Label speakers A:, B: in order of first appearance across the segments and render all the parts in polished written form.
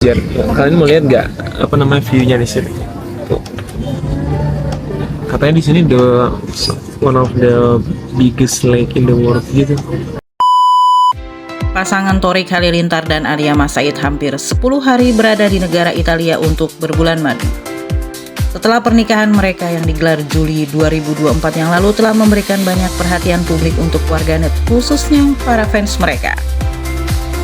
A: Kalian mau lihat nggak apa namanya view-nya di sini? Tuh. Katanya di sini one of the biggest lake in the world gitu.
B: Pasangan Thorik Halilintar dan Alia Mas Said hampir 10 hari berada di negara Italia untuk berbulan madu. Setelah pernikahan mereka yang digelar Juli 2024 yang lalu telah memberikan banyak perhatian publik untuk warganet, khususnya para fans mereka.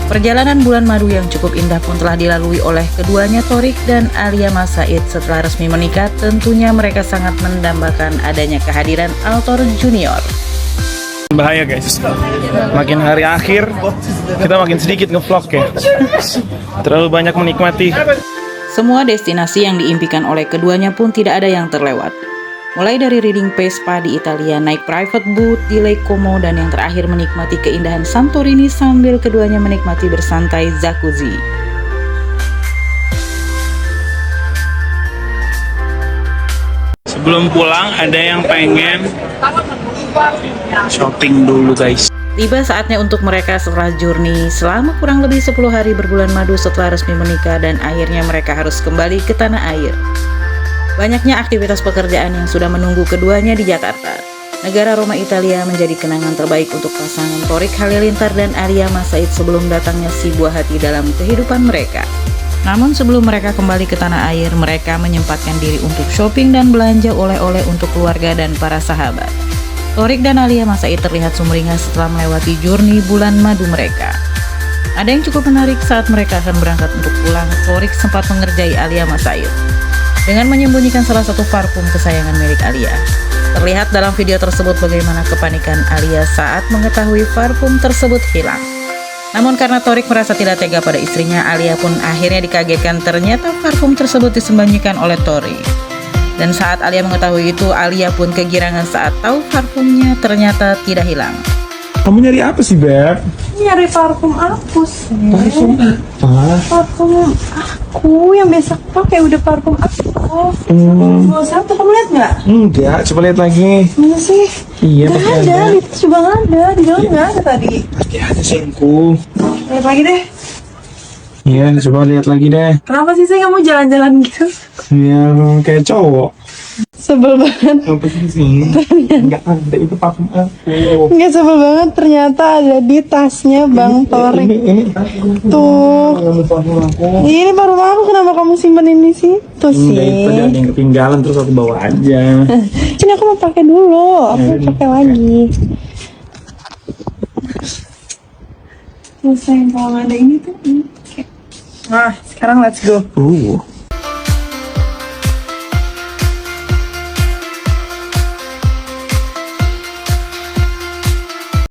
B: Perjalanan bulan madu yang cukup indah pun telah dilalui oleh keduanya Thorik dan Alia Mas Said. Setelah resmi menikah, tentunya mereka sangat mendambakan adanya kehadiran Altor Junior.
C: Bahaya guys, makin hari akhir kita makin sedikit ngevlog ya, terlalu banyak menikmati.
B: Semua destinasi yang diimpikan oleh keduanya pun tidak ada yang terlewat. Mulai dari riding Vespa di Italia, naik private boat di Lake Como, dan yang terakhir menikmati keindahan Santorini sambil keduanya menikmati bersantai jacuzzi.
C: Sebelum pulang ada yang pengen shopping dulu guys.
B: Tiba saatnya untuk mereka setelah journey selama kurang lebih 10 hari berbulan madu setelah resmi menikah, dan akhirnya mereka harus kembali ke tanah air. Banyaknya aktivitas pekerjaan yang sudah menunggu keduanya di Jakarta. Negara Roma Italia menjadi kenangan terbaik untuk pasangan Thorik Halilintar dan Alia Mas Said sebelum datangnya si buah hati dalam kehidupan mereka. Namun sebelum mereka kembali ke tanah air, mereka menyempatkan diri untuk shopping dan belanja oleh-oleh untuk keluarga dan para sahabat. Thorik dan Alia Mas Said terlihat sumringah setelah melewati journey bulan madu mereka. Ada yang cukup menarik saat mereka akan berangkat untuk pulang. Thorik sempat mengerjai Alia Mas Said dengan menyembunyikan salah satu parfum kesayangan milik Alia. Terlihat dalam video tersebut bagaimana kepanikan Alia saat mengetahui parfum tersebut hilang. Namun karena Thorik merasa tidak tega pada istrinya, Alia pun akhirnya dikagetkan ternyata parfum tersebut disembunyikan oleh Thorik. Dan saat Alia mengetahui itu, Alia pun kegirangan saat tahu parfumnya ternyata tidak hilang.
C: Kamu nyari apa sih Beb?
D: Nyari parfum aku sih.
C: Parfum apa?
D: Parfum aku yang biasa aku pakai, udah parfum aku. Mau satu, kamu lihat nggak?
C: Enggak, coba lihat lagi.
D: Mana sih?
C: Iya,
D: Nggak
C: pasti
D: ada,
C: ada.
D: di tas juga nggak ada, di dalam nggak ada tadi.
C: Pasti ada sayangku.
D: Lihat lagi deh.
C: Iya, coba lihat lagi deh.
D: Kenapa sih saya kamu jalan-jalan gitu?
C: Biar kayak cowok.
D: Sebel banget.
C: Apa sih? Enggak ada, itu parfum aku.
D: Nggak, sebel banget, ternyata ada di tasnya Bang Thorik.
C: Ini
D: Tuh.
C: parfum aku.
D: Ini parfum aku, kenapa kamu simpen ini sih? Tuh
C: Enggak, itu ada
D: sih.
C: yang ketinggalan terus aku bawa aja.
D: Sini aku mau pakai dulu, aku mau pakai lagi. Terus sayang kalau nggak ada ini tuh. Nah, sekarang let's go.